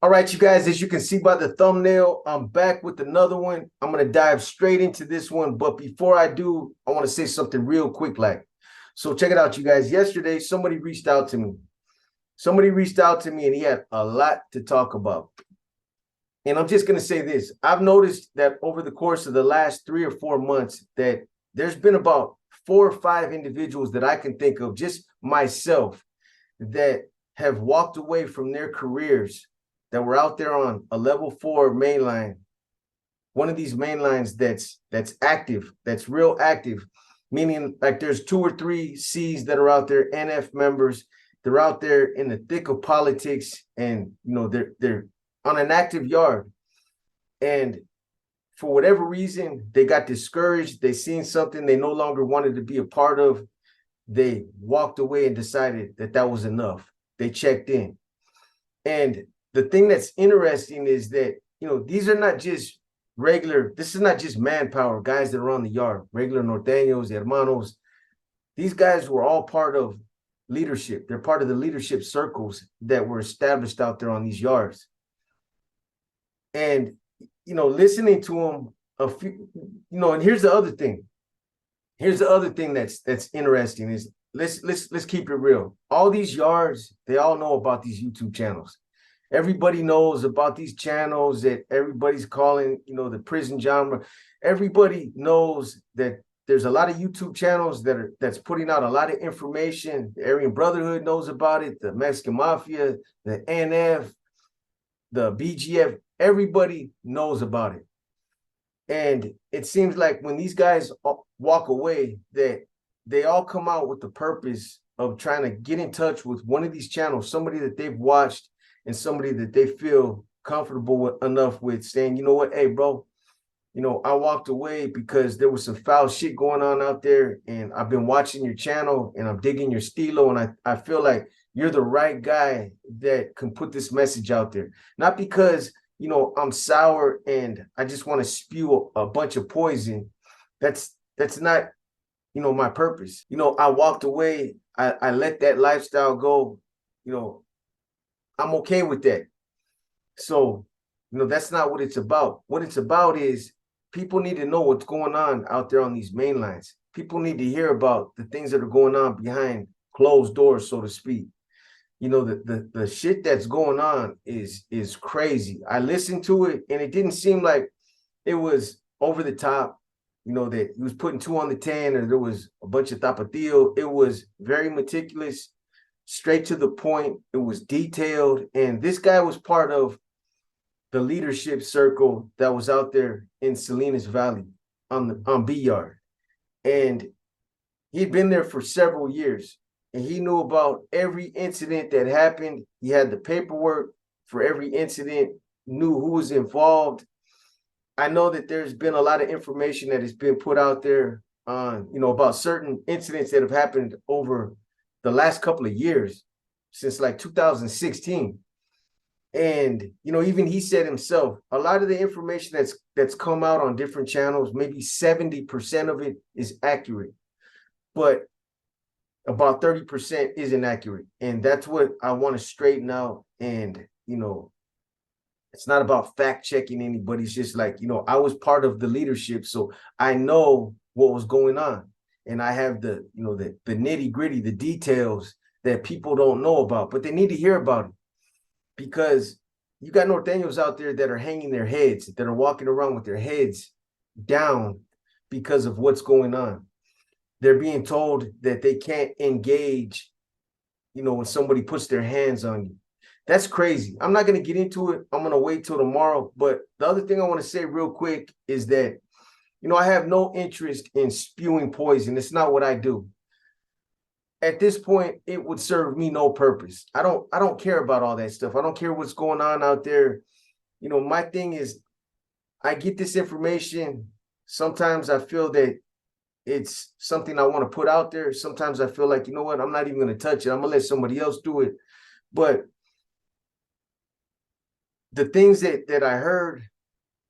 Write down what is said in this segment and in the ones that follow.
All right, you guys, as you can see by the thumbnail, I'm back with another one. I'm going to dive straight into this one. But before I do, I want to say something real quick. So check it out, you guys. Yesterday, somebody reached out to me. And he had a lot to talk about. And I'm just going to say this. I've noticed that over the course of the last 3 or 4 months that there's been about 4 or 5 individuals that I can think of, just myself, that have walked away from their careers that were out there on a level 4 mainline, one of these mainlines that's active, that's real active, meaning like there's 2 or 3 C's that are out there, NF members, they're out there in the thick of politics, and they're on an active yard. And for whatever reason, they got discouraged. They seen something they no longer wanted to be a part of. They walked away and decided that that was enough. They checked in. And the thing that's interesting is that, these are not just this is not just manpower, guys that are on the yard, regular norteños, hermanos. These guys were all part of leadership. They're part of the leadership circles that were established out there on these yards. And, listening to them and here's the other thing. That's interesting is let's keep it real. All these yards, they all know about these YouTube channels. Everybody knows about these channels that everybody's calling, the prison genre. Everybody knows that there's a lot of YouTube channels that's putting out a lot of information. The Aryan Brotherhood knows about it, the Mexican Mafia, the NF, the BGF, everybody knows about it. And it seems like when these guys walk away, that they all come out with the purpose of trying to get in touch with one of these channels, somebody that they've watched and somebody that they feel comfortable enough with, saying, you know what, hey, bro, I walked away because there was some foul shit going on out there, and I've been watching your channel and I'm digging your stilo, and I feel like you're the right guy that can put this message out there. Not because, I'm sour and I just want to spew a bunch of poison. That's not, my purpose. I walked away. I let that lifestyle go. I'm okay with that. So, that's not what it's about. What it's about is people need to know what's going on out there on these main lines. People need to hear about the things that are going on behind closed doors, so to speak. The shit that's going on is crazy. I listened to it and it didn't seem like it was over the top, that he was putting 2 on the 10 or there was a bunch of tapatio. It was very meticulous, straight to the point. It was detailed. And this guy was part of the leadership circle that was out there in Salinas Valley on B Yard. And he'd been there for several years. And he knew about every incident that happened. He had the paperwork for every incident, knew who was involved. I know that there's been a lot of information that has been put out there on, about certain incidents that have happened over the last couple of years, since like 2016. And, even he said himself, a lot of the information that's come out on different channels, maybe 70% of it is accurate. But about 30% isn't accurate. And that's what I want to straighten out. And, it's not about fact checking anybody. It's just like, I was part of the leadership, so I know what was going on. And I have the nitty gritty, the details that people don't know about, but they need to hear about it, because you got norteños out there that are hanging their heads, that are walking around with their heads down because of what's going on. They're being told that they can't engage, when somebody puts their hands on you. That's crazy. I'm not going to get into it. I'm going to wait till tomorrow. But the other thing I want to say real quick is that, I have no interest in spewing poison. It's not what I do. At this point, it would serve me no purpose. I don't care about all that stuff. I don't care what's going on out there. My thing is, I get this information. Sometimes I feel that it's something I want to put out there. Sometimes I feel like, what, I'm not even going to touch it. I'm going to let somebody else do it. But the things that I heard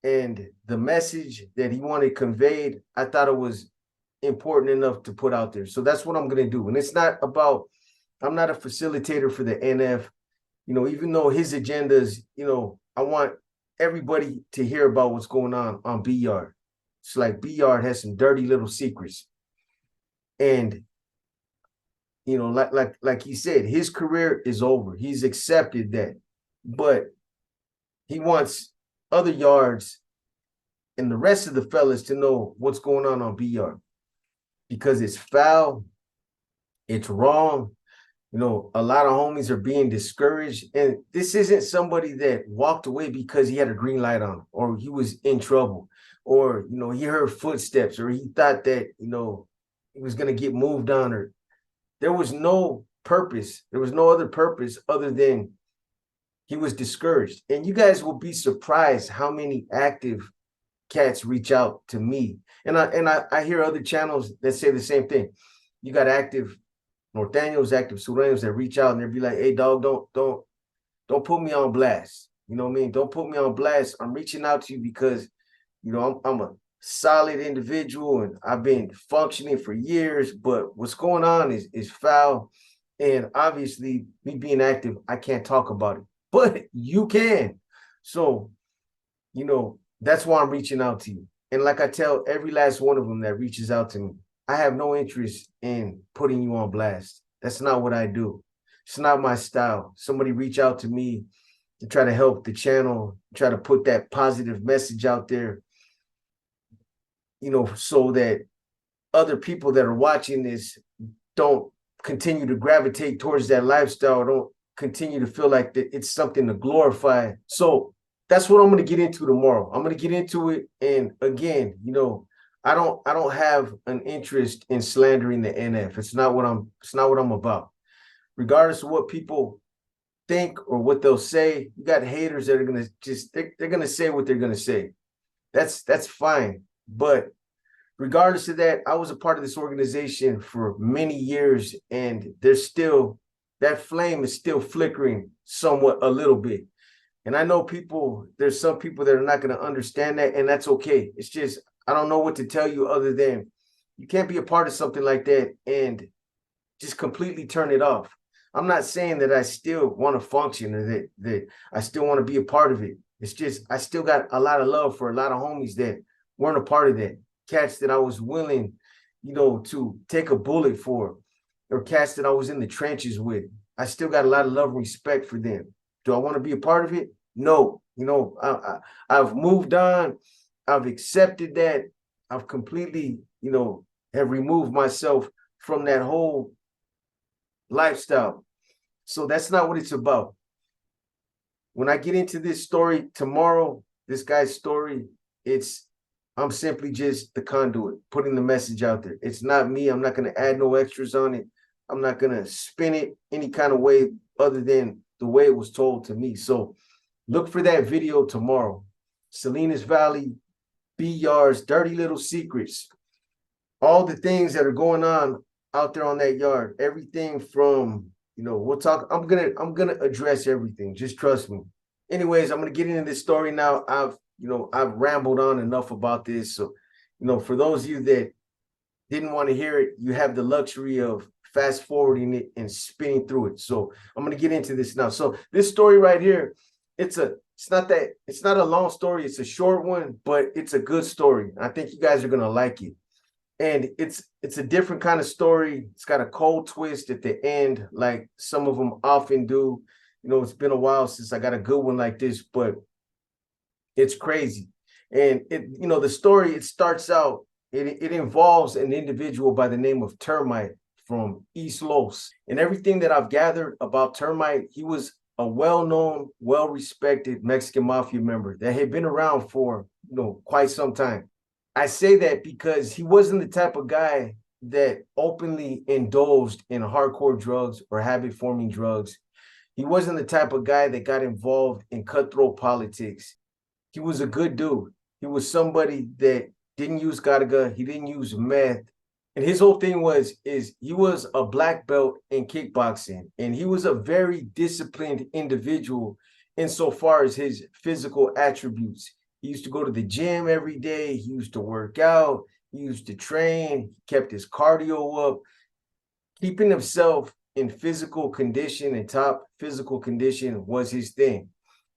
and the message that he wanted conveyed, I thought it was important enough to put out there. So that's what I'm going to do. And it's not about, I'm not a facilitator for the NF. even though his agenda is, I want everybody to hear about what's going on B Yard. It's like B Yard has some dirty little secrets. And like he said, his career is over. He's accepted that. But he wants other yards and the rest of the fellas to know what's going on B Yard, because it's foul, it's wrong. A lot of homies are being discouraged. And this isn't somebody that walked away because he had a green light on or he was in trouble or, he heard footsteps or he thought that, he was going to get moved on, or there was no purpose. There was no other purpose other than he was discouraged. And you guys will be surprised how many active cats reach out to me. And I hear other channels that say the same thing. You got active Norteños, active Sureños that reach out and they'll be like, hey, dog, don't put me on blast. You know what I mean? Don't put me on blast. I'm reaching out to you because, I'm a solid individual and I've been functioning for years, but what's going on is foul. And obviously, me being active, I can't talk about it, but you can. So, that's why I'm reaching out to you. And like I tell every last one of them that reaches out to me, I have no interest in putting you on blast. That's not what I do. It's not my style. Somebody reach out to me to try to help the channel, try to put that positive message out there, so that other people that are watching this don't continue to gravitate towards that lifestyle, don't continue to feel like that it's something to glorify. So that's what I'm going to get into tomorrow. I'm going to get into it. And again, I don't have an interest in slandering the NF. It's not what I'm about. Regardless of what people think or what they'll say, you got haters that are gonna they're gonna say what they're gonna say. That's fine. But regardless of that, I was a part of this organization for many years, and that flame is still flickering somewhat a little bit. And I know there's some people that are not going to understand that, and that's okay. It's just, I don't know what to tell you other than you can't be a part of something like that and just completely turn it off. I'm not saying that I still want to function or that I still want to be a part of it. It's just, I still got a lot of love for a lot of homies that weren't a part of that. Cats that I was willing, to take a bullet for, or cats that I was in the trenches with. I still got a lot of love and respect for them. Do I want to be a part of it? No. I've moved on. I've accepted that. I've completely, have removed myself from that whole lifestyle. So that's not what it's about. When I get into this story tomorrow, this guy's story, I'm simply just the conduit, putting the message out there. It's not me. I'm not going to add no extras on it. I'm not going to spin it any kind of way other than the way it was told to me. So look for that video tomorrow. Salinas Valley, B Yards, dirty little secrets, all the things that are going on out there on that yard. Everything from, we'll talk. I'm gonna address everything. Just trust me. Anyways, I'm gonna get into this story now. I've rambled on enough about this. So, for those of you that didn't want to hear it, you have the luxury of fast forwarding it and spinning through it. So I'm going to get into this now. So this story right here, it's not a long story. It's a short one, but it's a good story. I think you guys are going to like it. And it's a different kind of story. It's got a cold twist at the end, like some of them often do. It's been a while since I got a good one like this, but it's crazy. And the story, it starts out, it involves an individual by the name of Termite from East Los. And everything that I've gathered about Termite, he was a well-known, well-respected Mexican mafia member that had been around for, quite some time. I say that because he wasn't the type of guy that openly indulged in hardcore drugs or habit-forming drugs. He wasn't the type of guy that got involved in cutthroat politics. He was a good dude. He was somebody that didn't use Garaga. He didn't use meth. And his whole thing he was a black belt in kickboxing. And he was a very disciplined individual insofar as his physical attributes. He used to go to the gym every day. He used to work out. He used to train. He kept his cardio up, keeping himself in physical condition and top physical condition was his thing.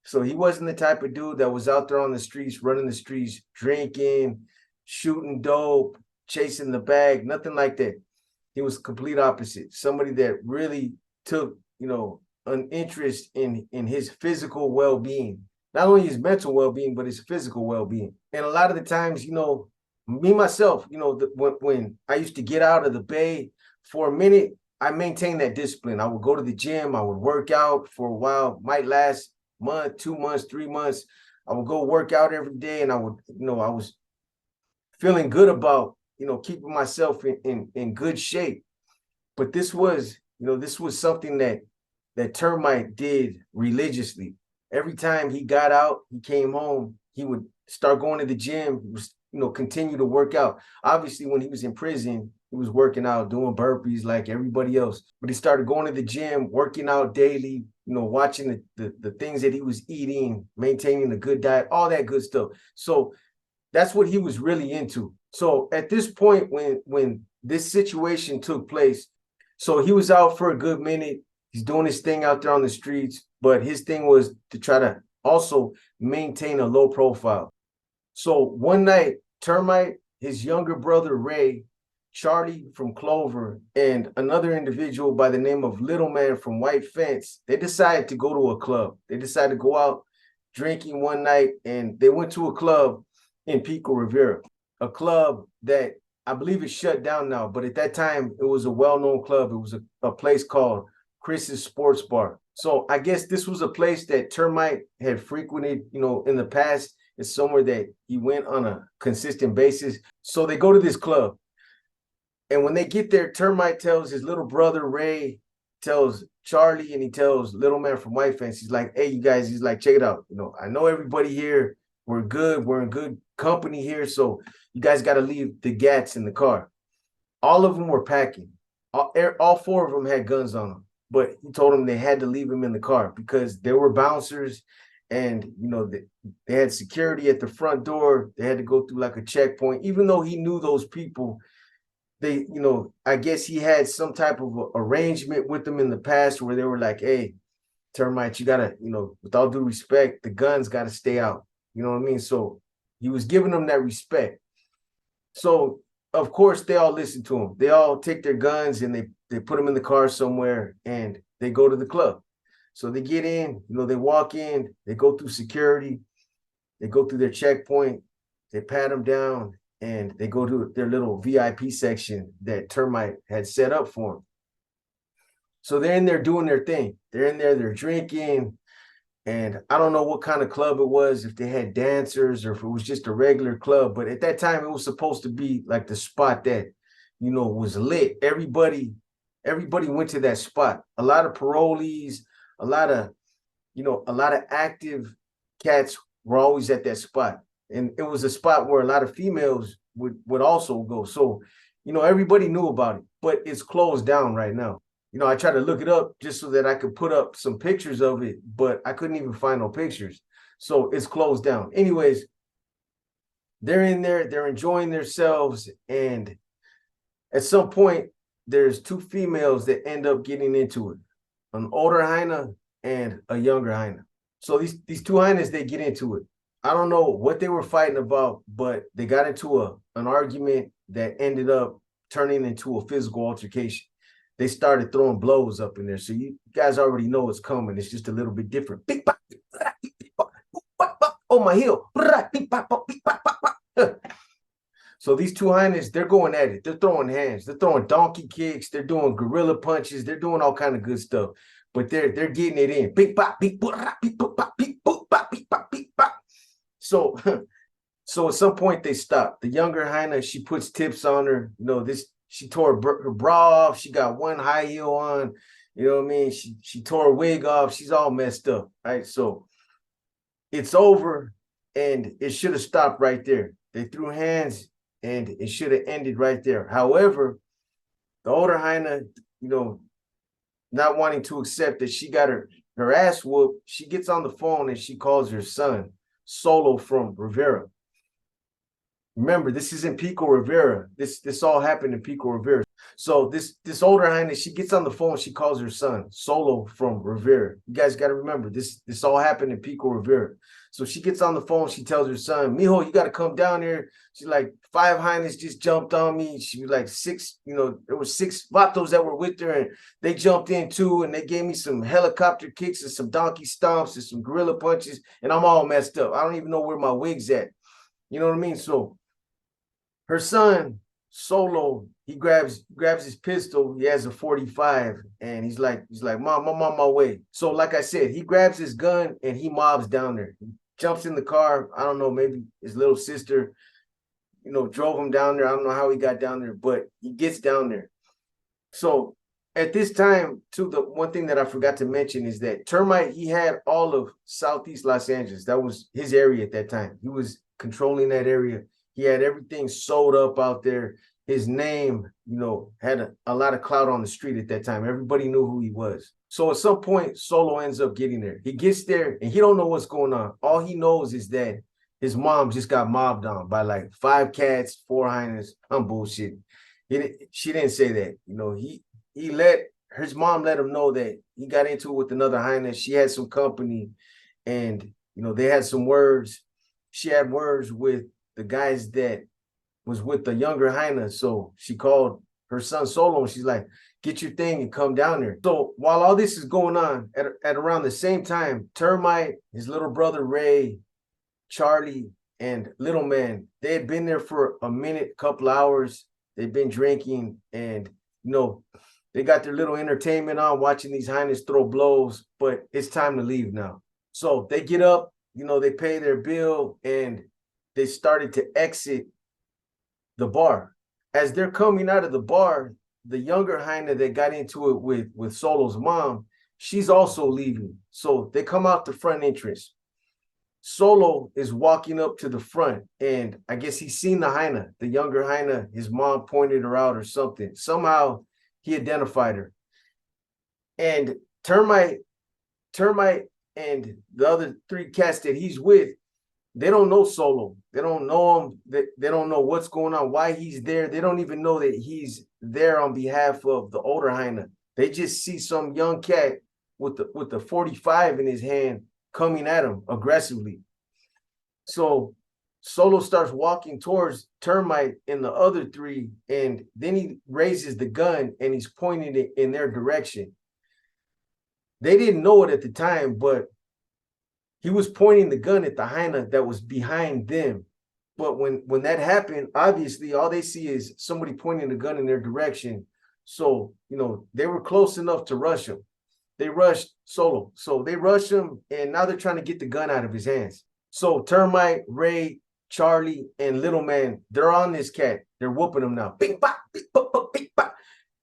So he wasn't the type of dude that was out there on the streets, running the streets, drinking, shooting dope, chasing the bag, nothing like that. He was complete opposite. Somebody that really took, an interest in his physical well-being. Not only his mental well-being, but his physical well-being. And a lot of the times, me myself, when I used to get out of the Bay for a minute, I maintained that discipline. I would go to the gym, I would work out for a while, might last month, 2 months, 3 months. I would go work out every day, and I was feeling good about, keeping myself in good shape. But this was something that Termite did religiously. Every time he got out, he came home, he would start going to the gym, continue to work out. Obviously, when he was in prison, he was working out, doing burpees like everybody else. But he started going to the gym, working out daily, watching the things that he was eating, maintaining a good diet, all that good stuff. So that's what he was really into. So at this point, when this situation took place, so he was out for a good minute. He's doing his thing out there on the streets, but his thing was to try to also maintain a low profile. So one night, Termite, his younger brother, Ray, Charlie from Clover, and another individual by the name of Little Man from White Fence, they decided to go to a club. They decided to go out drinking one night, and they went to a club in Pico Rivera, a club that I believe is shut down now, but at that time, it was a well-known club. It was a place called Chris's Sports Bar. So I guess this was a place that Termite had frequented, in the past. It's somewhere that he went on a consistent basis. So they go to this club. And when they get there, Termite tells his little brother, Ray, tells Charlie, and he tells Little Man from White Fence, he's like, hey, you guys, he's like, check it out. I know everybody here. We're good. We're in good company here. So you guys got to leave the gats in the car. All of them were packing. All 4 of them had guns on them. But he told them they had to leave them in the car because there were bouncers, and they had security at the front door. They had to go through like a checkpoint. Even though he knew those people, I guess he had some type of arrangement with them in the past where they were like, hey, Termite, you gotta, with all due respect, the guns gotta stay out. You know what I mean? So he was giving them that respect. So of course they all listen to him. They all take their guns and they put them in the car somewhere, and they go to the club. So they get in, they walk in, they go through security, they go through their checkpoint, they pat them down, and they go to their little VIP section that Termite had set up for them. So they're in there doing their thing. They're in there, they're drinking. And I don't know what kind of club it was, if they had dancers or if it was just a regular club. But at that time, it was supposed to be like the spot that, was lit. Everybody went to that spot. A lot of parolees, a lot of active cats were always at that spot. And it was a spot where a lot of females would also go. So, everybody knew about it, but it's closed down right now. I tried to look it up just so that I could put up some pictures of it, but I couldn't even find no pictures. So it's closed down. Anyways, they're in there, they're enjoying themselves. And at some point, there's 2 females that end up getting into it, an older hyena and a younger hyena. So these 2 hyenas, they get into it. I don't know what they were fighting about, but they got into an argument that ended up turning into a physical altercation. They started throwing blows up in there. So you guys already know it's coming. It's just a little bit different. Oh, my heel. So these 2 hyenas, they're going at it. They're throwing hands. They're throwing donkey kicks. They're doing gorilla punches. They're doing all kind of good stuff. But they're getting it in. So at some point they stop. The younger hyena, she puts tips on her. She tore her bra off. She got one high heel on. You know what I mean? She tore her wig off. She's all messed up, right? So it's over, and it should have stopped right there. They threw hands, and it should have ended right there. However, the older hyena, not wanting to accept that she got her ass whooped, she gets on the phone and she calls her son, Solo from Rivera. Remember, this is in Pico Rivera. This all happened in Pico Rivera. So this older highness, she gets on the phone. She calls her son, Solo from Rivera. You guys got to remember this. This all happened in Pico Rivera. So she gets on the phone. She tells her son, Mijo, you got to come down here. She's like, 5 highness just jumped on me. She was like 6. There were 6 vatos that were with her, and they jumped in too. And they gave me some helicopter kicks and some donkey stomps and some gorilla punches. And I'm all messed up. I don't even know where my wig's at. You know what I mean? So her son, Solo, he grabs his pistol. He has a 45, and he's like, Mom, I'm on my way. So like I said, he grabs his gun and he mobs down there. He jumps in the car. I don't know, maybe his little sister, drove him down there. I don't know how he got down there, but he gets down there. So at this time, too, the one thing that I forgot to mention is that Termite, he had all of Southeast Los Angeles. That was his area at that time. He was controlling that area. He had everything sold up out there. His name, had a lot of clout on the street at that time. Everybody knew who he was. So at some point, Solo ends up getting there. He gets there and he don't know what's going on. All he knows is that his mom just got mobbed on by like 5 cats, 4 hyenas. I'm bullshit. She didn't say that. His mom let him know that he got into it with another hyena. She had some company, and they had some words. She had words with the guys that was with the younger hyena. So she called her son Solo, and she's like, get your thing and come down there. So while all this is going on, at around the same time, Termite, his little brother Ray, Charlie, and Little Man, they had been there for a minute, couple hours. They've been drinking, and they got their little entertainment on, watching these hyenas throw blows, but it's time to leave now. So they get up, they pay their bill, and they started to exit the bar. As they're coming out of the bar, the younger hyena that got into it with Solo's mom, she's also leaving. So they come out the front entrance. Solo is walking up to the front, and I guess he's seen the hyena, the younger hyena. His mom pointed her out or something. Somehow he identified her. And Termite and the other 3 cats that he's with, they don't know Solo. They don't know him. They don't know what's going on, why he's there. They don't even know that he's there on behalf of the older hyena. They just see some young cat with the 45 in his hand coming at him aggressively. So Solo starts walking towards Termite and the other 3, and then he raises the gun and he's pointing it in their direction. They didn't know it at the time, but he was pointing the gun at the hyena that was behind them. But when that happened, obviously all they see is somebody pointing the gun in their direction. So, they were close enough to rush him. They rushed Solo. So they rushed him, and now they're trying to get the gun out of his hands. So Termite, Ray, Charlie, and Little Man, they're on this cat. They're whooping him now. Bing, bop, bing, bop, bop, bing, bop.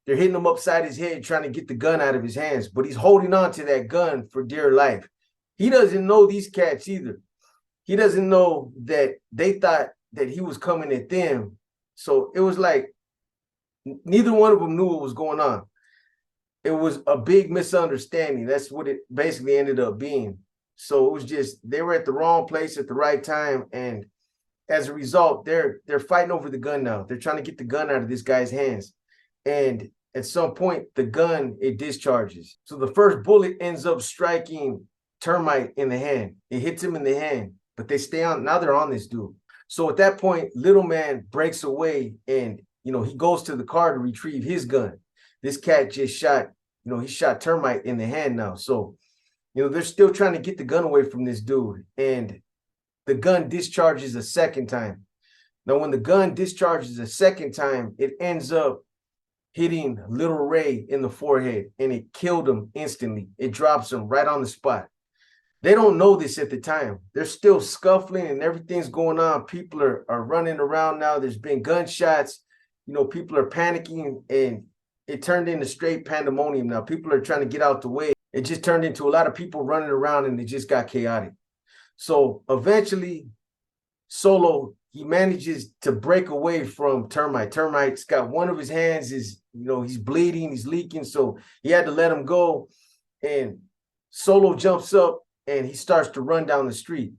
They're hitting him upside his head, trying to get the gun out of his hands. But he's holding on to that gun for dear life. He doesn't know these cats either. He doesn't know that they thought that he was coming at them. So it was like neither one of them knew what was going on. It was a big misunderstanding. That's what it basically ended up being. So it was just they were at the wrong place at the right time, and as a result, they're fighting over the gun now. They're trying to get the gun out of this guy's hands, and at some point, the gun, it discharges. So the first bullet ends up striking Termite in the hand. It hits him in the hand, but they stay on. Now they're on this dude. So at that point, Little Man breaks away, and he goes to the car to retrieve his gun. This cat just shot, he shot Termite in the hand now. So, they're still trying to get the gun away from this dude, and the gun discharges a second time. Now, when the gun discharges a second time, it ends up hitting Little Ray in the forehead, and it killed him instantly. It drops him right on the spot. They don't know this at the time. They're still scuffling and everything's going on. People are running around now. There's been gunshots. People are panicking, and it turned into straight pandemonium now. People are trying to get out the way. It just turned into a lot of people running around, and it just got chaotic. So eventually, Solo, he manages to break away from Termite. Termite's got one of his hands is, he's bleeding, he's leaking. So he had to let him go. And Solo jumps up and he starts to run down the street.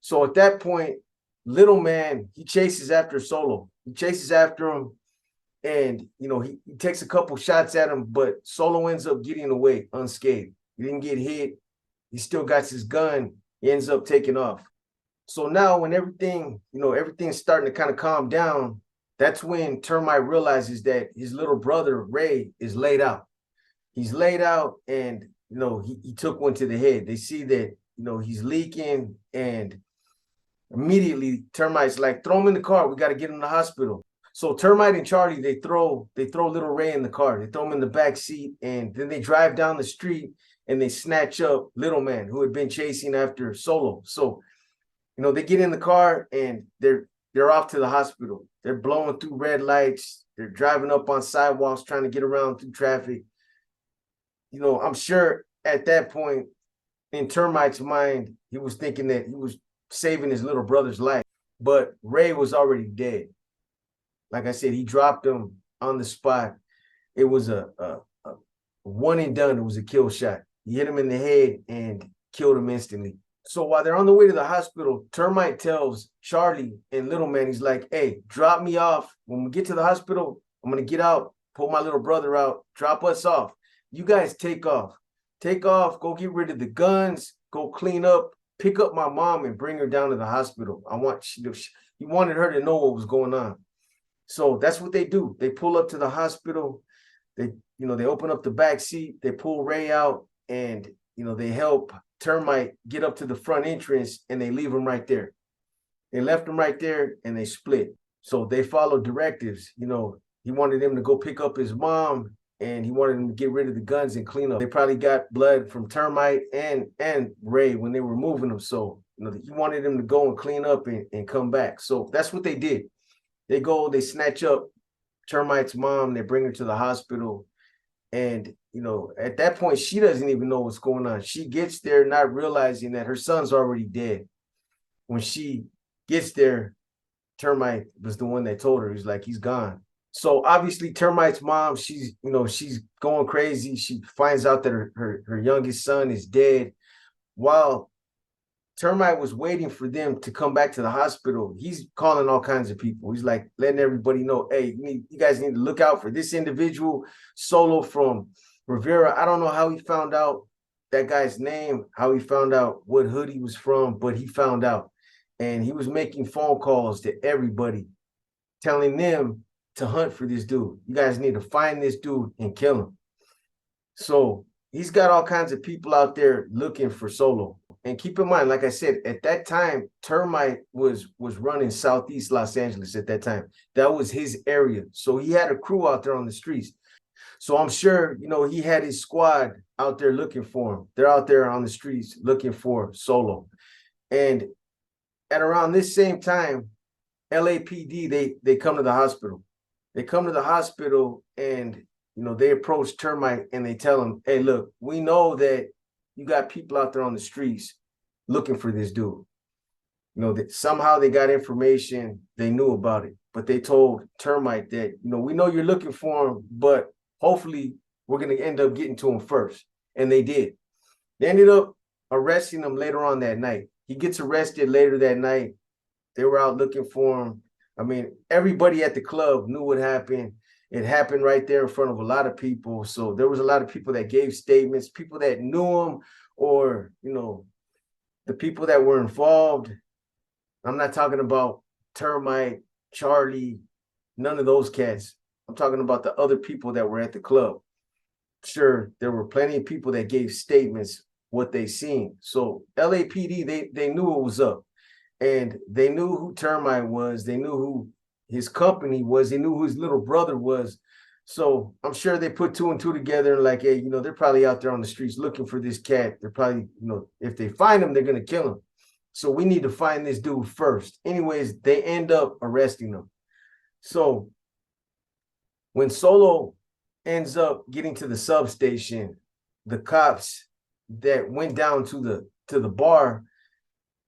So at that point, Little Man, he chases after Solo. He chases after him. And, he takes a couple shots at him, but Solo ends up getting away unscathed. He didn't get hit. He still got his gun. He ends up taking off. So now when everything's starting to kind of calm down, that's when Termite realizes that his little brother, Ray, is laid out. He's laid out, and, he took one to the head. They see that, he's leaking, and immediately Termite's like, throw him in the car. We got to get him to the hospital. So Termite and Charlie, they throw little Ray in the car. They throw him in the back seat, and then they drive down the street and they snatch up Little Man, who had been chasing after Solo. So, they get in the car and they're off to the hospital. They're blowing through red lights. They're driving up on sidewalks, trying to get around through traffic. I'm sure at that point in Termite's mind, he was thinking that he was saving his little brother's life, but Ray was already dead. Like I said, he dropped him on the spot. It was a one and done. It was a kill shot. He hit him in the head and killed him instantly. So while they're on the way to the hospital, Termite tells Charlie and Little Man, he's like, hey, drop me off. When we get to the hospital, I'm going to get out, pull my little brother out, drop us off. You guys take off. Take off, go get rid of the guns, go clean up, pick up my mom and bring her down to the hospital. He wanted her to know what was going on. So that's what they do. They pull up to the hospital. They open up the back seat. They pull Ray out, and, they help Termite get up to the front entrance, and they leave him right there. They left him right there, and they split. So they followed directives. He wanted him to go pick up his mom, and he wanted him to get rid of the guns and clean up. They probably got blood from Termite and Ray when they were moving them. So, he wanted him to go and clean up and come back. So that's what they did. They go, they snatch up Termite's mom, they bring her to the hospital. And, at that point, she doesn't even know what's going on. She gets there not realizing that her son's already dead. When she gets there, Termite was the one that told her. He's like, he's gone. So obviously Termite's mom, she's going crazy. She finds out that her youngest son is dead. While Termite was waiting for them to come back to the hospital, he's calling all kinds of people. He's like letting everybody know, hey, you guys need to look out for this individual, Solo from Rivera. I don't know how he found out that guy's name, how he found out what hood he was from, but he found out. And he was making phone calls to everybody, telling them to hunt for this dude. You guys need to find this dude and kill him. So he's got all kinds of people out there looking for Solo. And keep in mind, like I said, at that time, Termite was running Southeast Los Angeles at that time. That was his area. So he had a crew out there on the streets. So I'm sure, he had his squad out there looking for him. They're out there on the streets looking for Solo. And at around this same time, LAPD, they come to the hospital. They come to the hospital and, they approach Termite and they tell him, hey, look, we know that you got people out there on the streets looking for this dude. That somehow they got information, they knew about it, but they told Termite that, we know you're looking for him, but hopefully we're going to end up getting to him first. And they did. They ended up arresting him later on that night. He gets arrested later that night. They were out looking for him. I mean, everybody at the club knew what happened. It happened right there in front of a lot of people. So there was a lot of people that gave statements, people that knew him, or, the people that were involved. I'm not talking about Termite, Charlie, none of those cats. I'm talking about the other people that were at the club. Sure, there were plenty of people that gave statements what they seen. So LAPD, they knew what was up. And they knew who Termite was. They knew who his company was. They knew who his little brother was. So I'm sure they put two and two together and like, hey, they're probably out there on the streets looking for this cat. They're probably, if they find him, they're going to kill him. So we need to find this dude first. Anyways, they end up arresting him. So when Solo ends up getting to the substation, the cops that went down to the bar,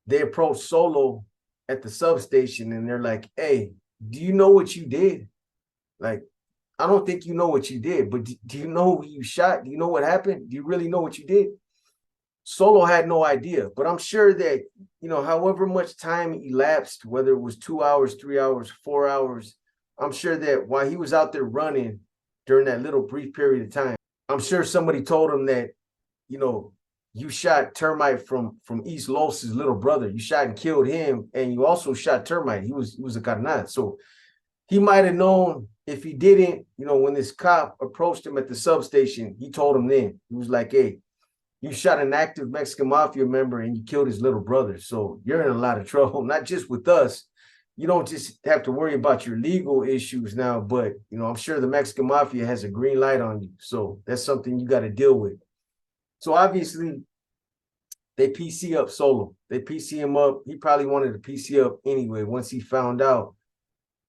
they approach Solo at the substation and they're like, hey, do you know what you did? Like, I don't think you know what you did, but do you know who you shot? Do you know what happened? Do you really know what you did? Solo had no idea, but I'm sure that, however much time elapsed, whether it was 2 hours, 3 hours, 4 hours, I'm sure that while he was out there running during that little brief period of time, I'm sure somebody told him that, you know, you shot Termite from East Los's little brother. You shot and killed him, and you also shot Termite. He was a carnal. So he might have known if he didn't, you know, when this cop approached him at the substation, he told him then. He was like, hey, you shot an active Mexican mafia member and you killed his little brother. So you're in a lot of trouble, not just with us. You don't just have to worry about your legal issues now, but, you know, I'm sure the Mexican mafia has a green light on you. So that's something you got to deal with. So obviously, they PC up Solo. They PC him up. He probably wanted to PC up anyway once he found out,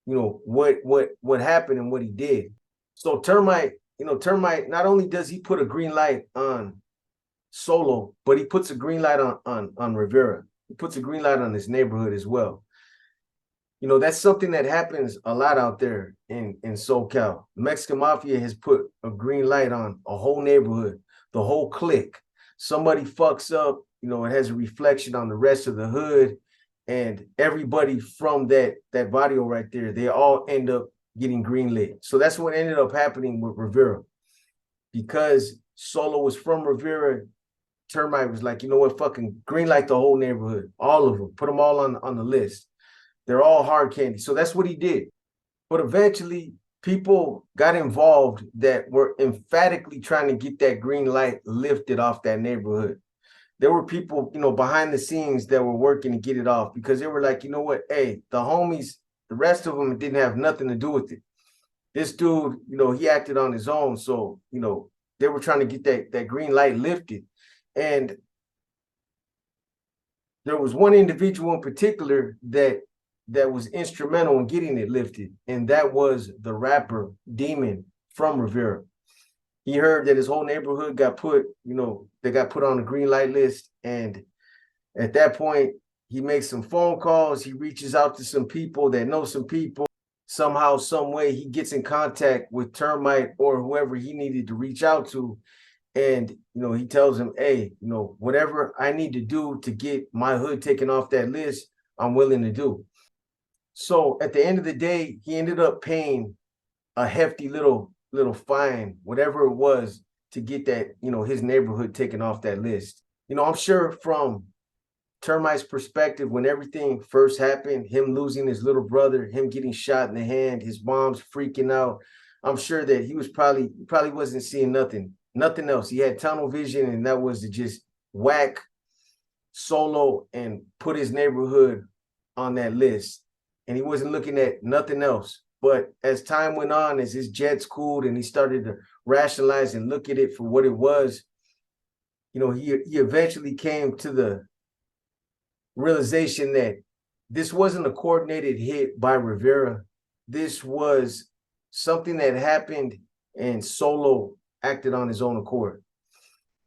you know, what happened and what he did. So Termite, you know, Termite, not only does he put a green light on Solo, but he puts a green light on Rivera. He puts a green light on his neighborhood as well. You know, that's something that happens a lot out there in SoCal. The Mexican mafia has put a green light on a whole neighborhood, the whole clique. Somebody fucks up, you know, it has a reflection on the rest of the hood, and everybody from that barrio right there, they all end up getting greenlit. So that's what ended up happening with Rivera. Because Solo was from Rivera, Termite was like, you know what, fucking greenlight the whole neighborhood, all of them, put them all on the list. They're all hard candy. So that's what he did. But eventually, people got involved that were emphatically trying to get that green light lifted off that neighborhood. There were people, you know, behind the scenes that were working to get it off because they were like, you know what, hey, the homies, the rest of them didn't have nothing to do with it. This dude, you know, he acted on his own. So, you know, they were trying to get that green light lifted. And there was one individual in particular that was instrumental in getting it lifted, and that was the rapper Demon from Rivera. He heard that his whole neighborhood got put, you know, they got put on the green light list, and at that point, he makes some phone calls. He reaches out to some people that know some people. Somehow, some way, he gets in contact with Termite or whoever he needed to reach out to, and, you know, he tells him, hey, you know, whatever I need to do to get my hood taken off that list, I'm willing to do. So at the end of the day, he ended up paying a hefty little fine, whatever it was, to get that, you know, his neighborhood taken off that list. You know, I'm sure from Termite's perspective, when everything first happened, him losing his little brother, him getting shot in the hand, his mom's freaking out, I'm sure that he was probably wasn't seeing nothing else. He had tunnel vision, and that was to just whack Solo and put his neighborhood on that list. And he wasn't looking at nothing else. But as time went on, as his jets cooled and he started to rationalize and look at it for what it was, you know, he eventually came to the realization that this wasn't a coordinated hit by Rivera. This was something that happened and Solo acted on his own accord.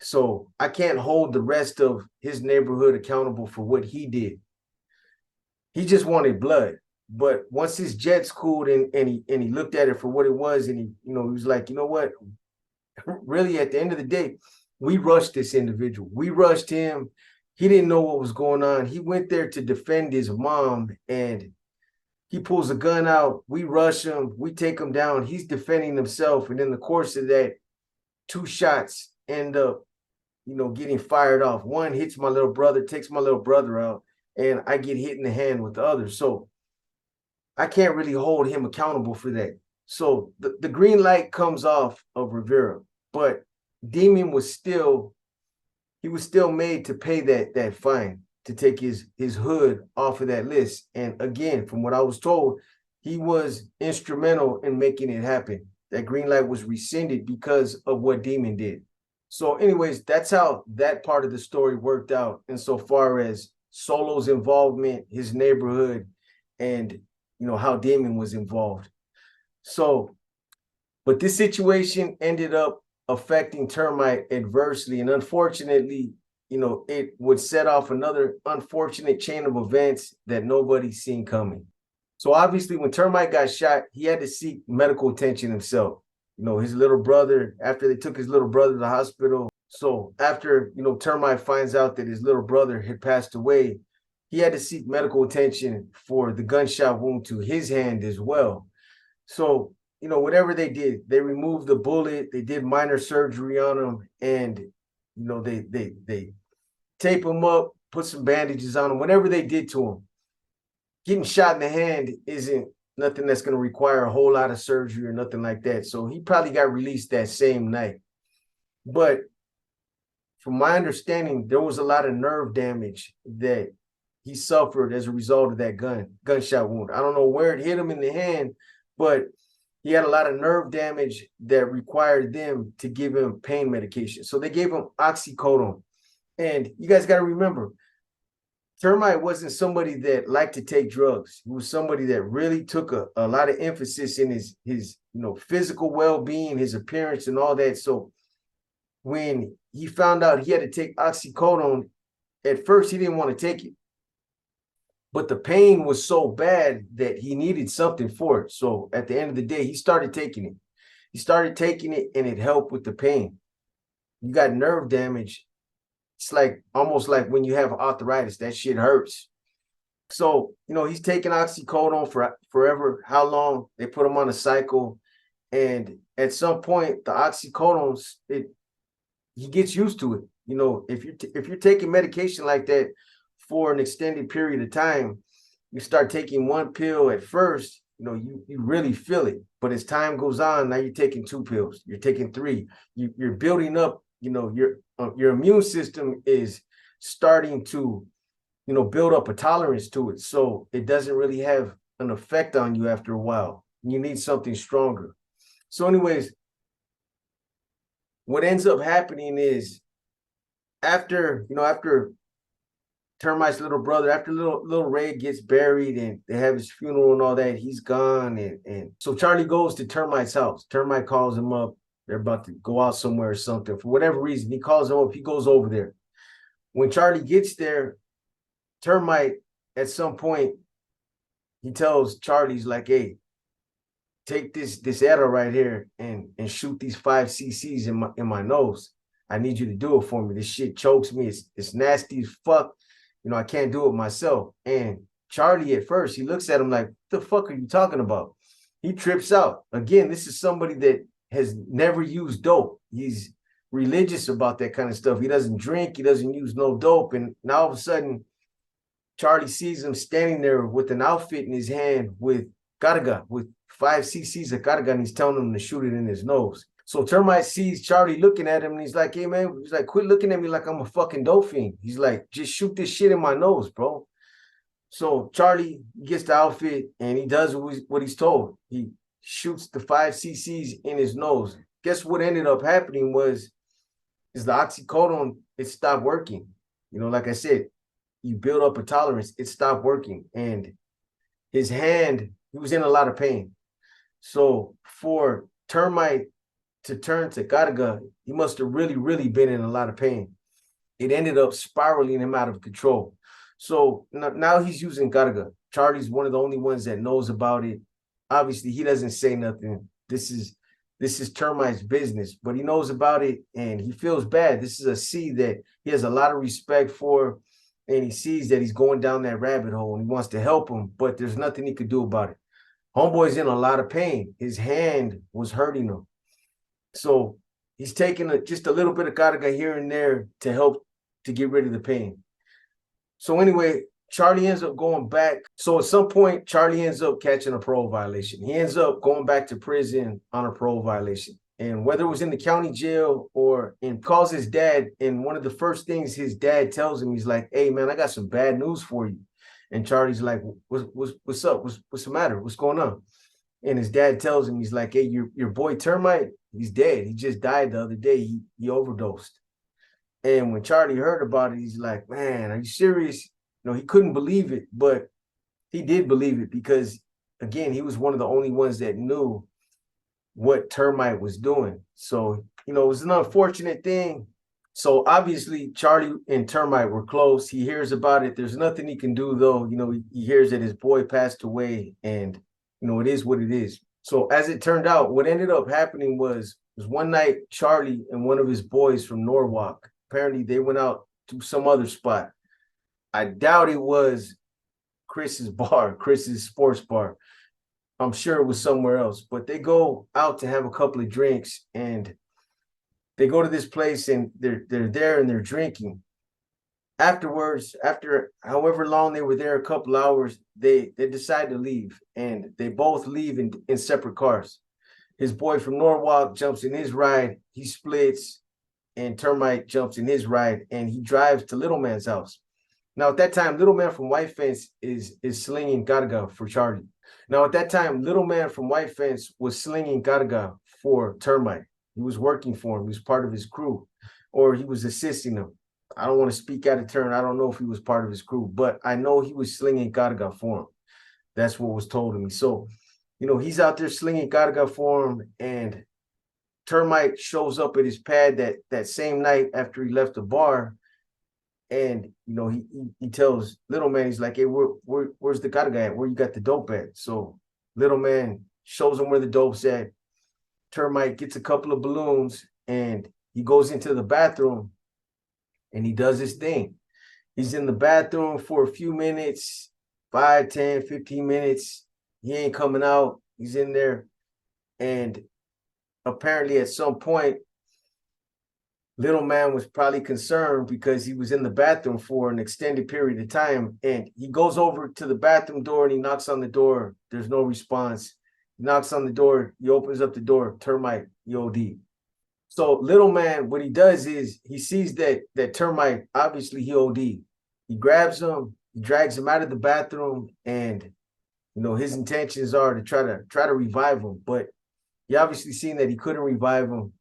So I can't hold the rest of his neighborhood accountable for what he did. He just wanted blood. But once his jets cooled and he looked at it for what it was, and he was like, you know what? Really, at the end of the day, we rushed this individual. We rushed him. He didn't know what was going on. He went there to defend his mom, and he pulls a gun out. We rush him. We take him down. He's defending himself. And in the course of that, 2 shots end up, getting fired off. One hits my little brother, takes my little brother out, and I get hit in the hand with the other. So I can't really hold him accountable for that. So the green light comes off of Rivera, but Demon was still made to pay that fine to take his hood off of that list. And again, from what I was told, he was instrumental in making it happen. That green light was rescinded because of what Demon did. So anyways, that's how that part of the story worked out insofar as Solo's involvement, his neighborhood, and how Demon was involved. So, but this situation ended up affecting Termite adversely, and unfortunately, it would set off another unfortunate chain of events that nobody seen coming. So obviously, when Termite got shot, he had to seek medical attention himself. His little brother, after they took his little brother to the hospital. So after, Termite finds out that his little brother had passed away, he had to seek medical attention for the gunshot wound to his hand as well. So, whatever they did, they removed the bullet, they did minor surgery on him, and they tape him up, put some bandages on him, whatever they did to him. Getting shot in the hand isn't nothing that's going to require a whole lot of surgery or nothing like that. So he probably got released that same night. But from my understanding, there was a lot of nerve damage that he suffered as a result of that gunshot wound. I don't know where it hit him in the hand, but he had a lot of nerve damage that required them to give him pain medication. So they gave him oxycodone. And you guys got to remember, Termite wasn't somebody that liked to take drugs. He was somebody that really took a lot of emphasis in his physical well-being, his appearance, and all that. So when he found out he had to take oxycodone, at first he didn't want to take it. But the pain was so bad that he needed something for it. So at the end of the day, he started taking it. He started taking it, and it helped with the pain. You got nerve damage. It's like almost like when you have arthritis, that shit hurts. So, he's taking oxycodone for forever. How long? They put him on a cycle. And at some point, the oxycodones, he gets used to it. If you're taking medication like that for an extended period of time, you start taking one pill at first, you really feel it. But as time goes on, now you're taking 2 pills, you're taking 3, you're building up, your immune system is starting to, build up a tolerance to it. So it doesn't really have an effect on you after a while. You need something stronger. So anyways, what ends up happening is after Termite's little brother, after little Ray gets buried and they have his funeral and all that, he's gone. And so Charlie goes to Termite's house. Termite calls him up. They're about to go out somewhere or something. For whatever reason, he calls him up. He goes over there. When Charlie gets there, Termite, at some point, he tells Charlie's like, hey, take this arrow right here and shoot these 5 cc's in my nose. I need you to do it for me. This shit chokes me. It's nasty as fuck. I can't do it myself. And Charlie, at first, he looks at him like, what the fuck are you talking about? He trips out. Again, this is somebody that has never used dope. He's religious about that kind of stuff. He doesn't drink. He doesn't use no dope. And now all of a sudden, Charlie sees him standing there with an outfit in his hand with Garaga, with 5 cc's of Garaga, and he's telling him to shoot it in his nose. So Termite sees Charlie looking at him, and he's like, hey, man, he's like, quit looking at me like I'm a fucking dope fiend. He's like, just shoot this shit in my nose, bro. So Charlie gets the outfit, and he does what he's told. He shoots the 5 cc's in his nose. Guess what ended up happening is the oxycodone, it stopped working. Like I said, you build up a tolerance, it stopped working. And his hand, he was in a lot of pain. So for Termite to turn to Garaga, he must have really, really been in a lot of pain. It ended up spiraling him out of control. So now he's using Garaga. Charlie's one of the only ones that knows about it. Obviously, he doesn't say nothing. This is Termite's business, but he knows about it and he feels bad. This is a C that he has a lot of respect for, and he sees that he's going down that rabbit hole and he wants to help him, but there's nothing he could do about it. Homeboy's in a lot of pain. His hand was hurting him. So he's taking just a little bit of Garaga here and there to help to get rid of the pain. So anyway, Charlie ends up going back. So at some point, Charlie ends up catching a parole violation. He ends up going back to prison on a parole violation. And whether it was in the county jail or calls his dad, and one of the first things his dad tells him, he's like, hey, man, I got some bad news for you. And Charlie's like, what's up? What's the matter? What's going on? And his dad tells him, he's like, hey, your boy Termite, he's dead. He just died the other day. He overdosed. And when Charlie heard about it, he's like, man, are you serious? He couldn't believe it, but he did believe it because, again, he was one of the only ones that knew what Termite was doing. So, it was an unfortunate thing. So obviously, Charlie and Termite were close. He hears about it. There's nothing he can do, though. He hears that his boy passed away, and, it is what it is. So as it turned out, what ended up happening was one night, Charlie and one of his boys from Norwalk, apparently they went out to some other spot. I doubt it was Chris's sports bar. I'm sure it was somewhere else, but they go out to have a couple of drinks, and they go to this place, and they're there and they're drinking. Afterwards, after however long they were there, a couple hours, they decide to leave, and they both leave in separate cars. His boy from Norwalk jumps in his ride, he splits, and Termite jumps in his ride, and he drives to Little Man's house. Now at that time, Little Man from White Fence is slinging Garga for Charlie. Now at that time, Little Man from White Fence was slinging Garga for Termite. He was working for him. He was part of his crew, or he was assisting him. I don't want to speak out of turn. I don't know if he was part of his crew, but I know he was slinging Garga for him. That's what was told to me. So, he's out there slinging Garga for him, and Termite shows up at his pad that same night after he left the bar, and he tells Little Man, he's like, "Hey, where's the Garga at? Where you got the dope at?" So Little Man shows him where the dope's at. Termite gets a couple of balloons, and he goes into the bathroom, and he does his thing. He's in the bathroom for a few minutes, 5, 10, 15 minutes. He ain't coming out. He's in there. And apparently at some point, Little Man was probably concerned because he was in the bathroom for an extended period of time. And he goes over to the bathroom door and he knocks on the door. There's no response. He knocks on the door. He opens up the door. Termite, EOD. So Little Man, what he does is he sees that Termite, obviously he OD. He grabs him, he drags him out of the bathroom, and his intentions are to try to revive him. But he obviously seen that he couldn't revive him.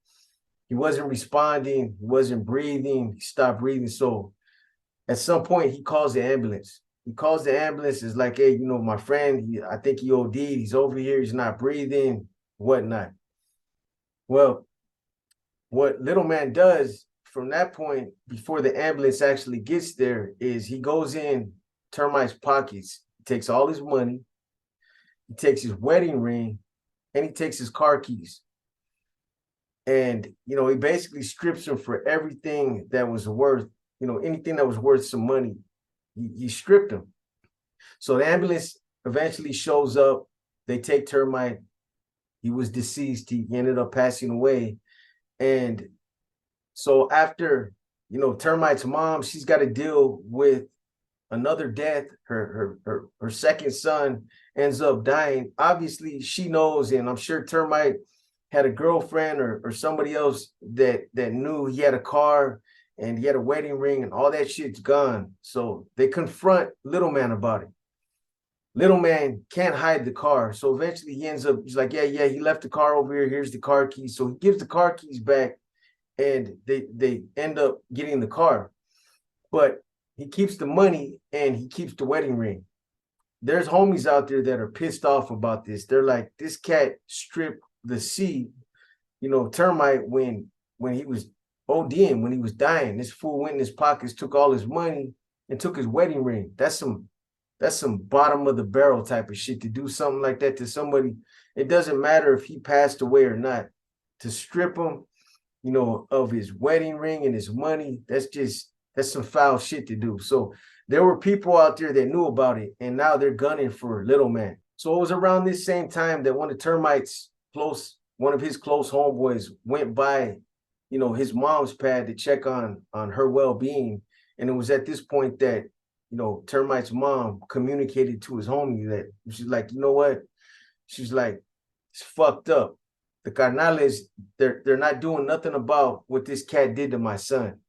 He wasn't responding, he wasn't breathing, he stopped breathing. So at some point he calls the ambulance. He calls the ambulance, is like, "Hey, my friend, I think he OD'd, he's over here, he's not breathing, whatnot." Well, what Little Man does from that point, before the ambulance actually gets there, is he goes in Termite's pockets, he takes all his money, he takes his wedding ring, and he takes his car keys. And, he basically strips him for everything that was worth, anything that was worth some money. He stripped him. So the ambulance eventually shows up. They take Termite. He was deceased. He ended up passing away. And so after, Termite's mom, she's got to deal with another death. Her second son ends up dying. Obviously, she knows, and I'm sure Termite had a girlfriend or somebody else that knew he had a car and he had a wedding ring, and all that shit's gone. So they confront Little Man about it. Little Man can't hide the car. So eventually he ends up, he's like, yeah, he left the car over here. Here's the car keys. So he gives the car keys back, and they end up getting the car. But he keeps the money and he keeps the wedding ring. There's homies out there that are pissed off about this. They're like, this cat stripped the C, Termite, when he was ODing, when he was dying. This fool went in his pockets, took all his money, and took his wedding ring. That's some bottom of the barrel type of shit, to do something like that to somebody. It doesn't matter if he passed away or not. To strip him, of his wedding ring and his money, that's some foul shit to do. So there were people out there that knew about it, and now they're gunning for Little Man. So it was around this same time that one of his close homeboys went by, his mom's pad to check on her well-being. And it was at this point that, Termite's mom communicated to his homie that she's like, you know what? She's like, it's fucked up. The carnales, they're not doing nothing about what this cat did to my son.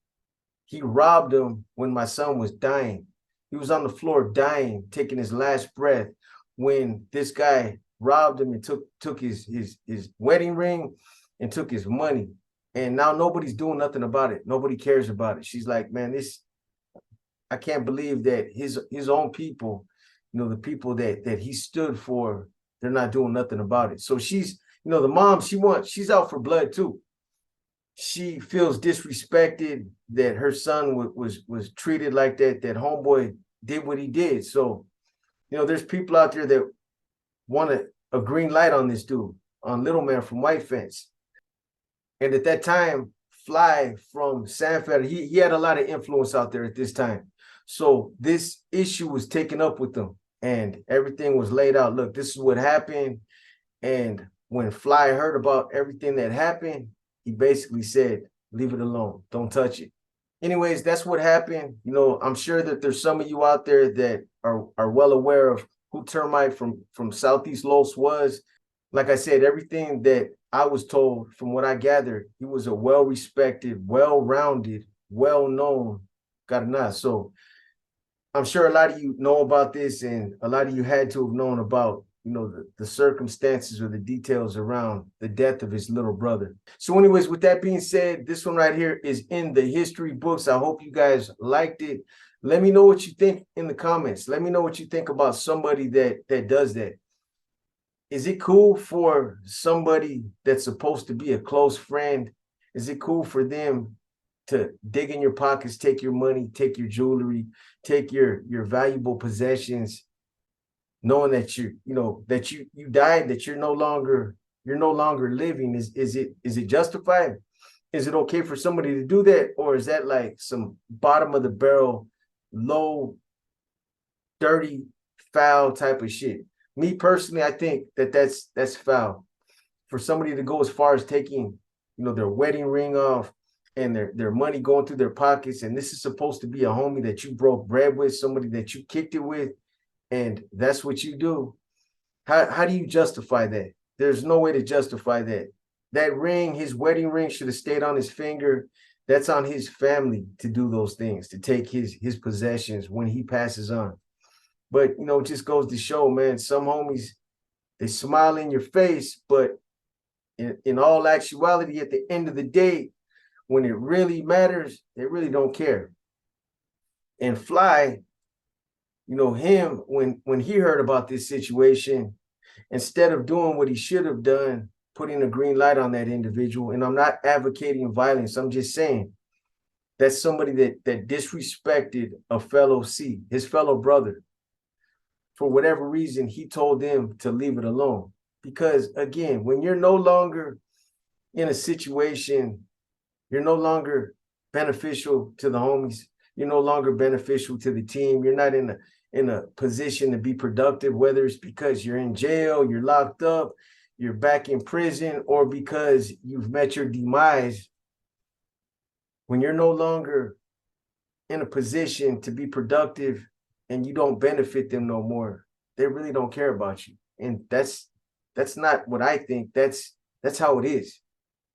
He robbed him when my son was dying. He was on the floor dying, taking his last breath, when this guy robbed him and took his wedding ring and took his money. And now nobody's doing nothing about it. Nobody cares about it. She's like, man, I can't believe that his own people, the people that he stood for, they're not doing nothing about it. So she's, the mom, she's out for blood too. She feels disrespected that her son was treated like that homeboy did what he did. So, there's people out there that want a green light on this dude, on Little Man from White Fence. And at that time, Fly from Sanford, he had a lot of influence out there at this time. So this issue was taken up with them. and everything was laid out. Look, this is what happened. And when Fly heard about everything that happened, he basically said, leave it alone. Don't touch it. Anyways, that's what happened. You know, I'm sure that there's some of you out there that are well aware of who Termite from Southeast Los was. Like I said, everything that I was told, from what I gathered, he was a well-respected, well-rounded, well-known carnal. So I'm sure a lot of you know about this, and a lot of you had to have known about, you know, the circumstances or the details around the death of his little brother. So anyways, with that being said, this one right here is in the history books. I hope you guys liked it. Let me know what you think in the comments. Let me know what you think about somebody that does that. Is it cool for somebody that's supposed to be a close friend? Is it cool for them to dig in your pockets, take your money, take your jewelry, take your valuable possessions, knowing that you died, that you're no longer living? Is it justified? Is it okay for somebody to do that? Or is that like some bottom of the barrel, low, dirty, foul type of shit? Me personally, I think that's foul. For somebody to go as far as taking, you know, their wedding ring off and their money going through their pockets, and this is supposed to be a homie that you broke bread with, somebody that you kicked it with, and that's what you do. How do you justify that? There's no way to justify that. That ring, his wedding ring, should have stayed on his finger. That's on his family to do those things, to take his possessions when he passes on. But, you know, it just goes to show, man, some homies, they smile in your face, but in all actuality, at the end of the day, when it really matters, they really don't care. And Fly, you know, him, when he heard about this situation, instead of doing what he should have done, putting a green light on that individual, and I'm not advocating violence, I'm just saying that's somebody that disrespected a fellow C, his fellow brother. For whatever reason, he told them to leave it alone. Because again, when you're no longer in a situation, you're no longer beneficial to the homies, you're no longer beneficial to the team, you're not in a position to be productive, whether it's because you're in jail, you're locked up, you're back in prison, or because you've met your demise. When you're no longer in a position to be productive and you don't benefit them no more, they really don't care about you. And that's not what I think. That's how it is.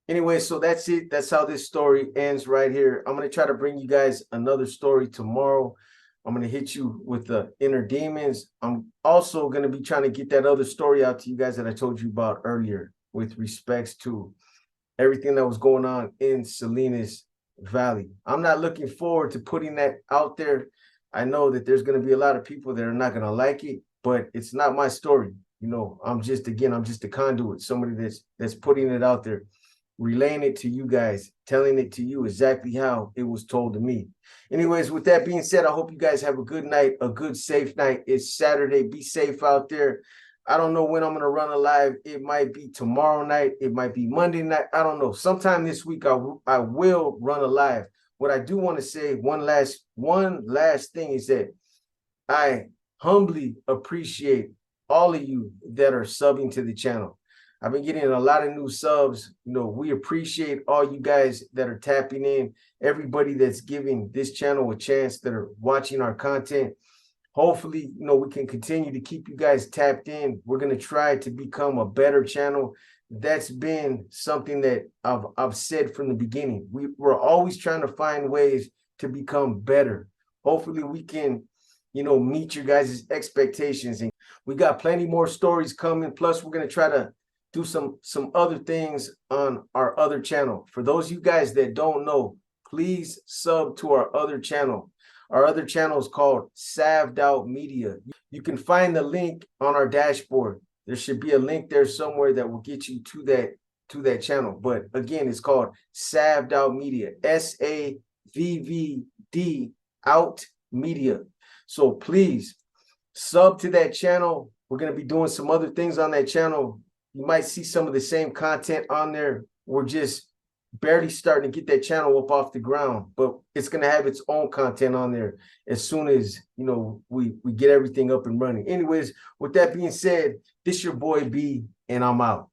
Anyway, so that's it. That's how this story ends right here. I'm going to try to bring you guys another story tomorrow. I'm going to hit you with the inner demons. I'm also going to be trying to get that other story out to you guys that I told you about earlier with respects to everything that was going on in Salinas Valley. I'm not looking forward to putting that out there. I know that there's going to be a lot of people that are not going to like it, but it's not my story. You know, I'm just a conduit, somebody that's putting it out there, relaying it to you guys, telling it to you exactly how it was told to me. Anyways, with that being said, I hope you guys have a good night, a good, safe night. It's Saturday. Be safe out there. I don't know when I'm going to run a live. It might be tomorrow night. It might be Monday night. I don't know. Sometime this week, I will run a live. What I do want to say, one last thing, is that I humbly appreciate all of you that are subbing to the channel. I've been getting a lot of new subs. You know, we appreciate all you guys that are tapping in, everybody that's giving this channel a chance, that are watching our content. Hopefully, you know, we can continue to keep you guys tapped in. We're going to try to become a better channel. That's been something that I've said from the beginning. We're always trying to find ways to become better. Hopefully we can, you know, meet your guys' expectations. And we got plenty more stories coming. Plus, we're going to try to do some other things on our other channel. For those of you guys that don't know, please sub to our other channel. Our other channel is called Saved Out Media. You can find the link on our dashboard. There should be a link there somewhere that will get you to that channel. But again, it's called Saved Out Media. SAVVD Out Media. So please sub to that channel. We're going to be doing some other things on that channel. You might see some of the same content on there. We're just barely starting to get that channel up off the ground, but it's gonna have its own content on there as soon as we get everything up and running. Anyways, with that being said, this your boy B, and I'm out.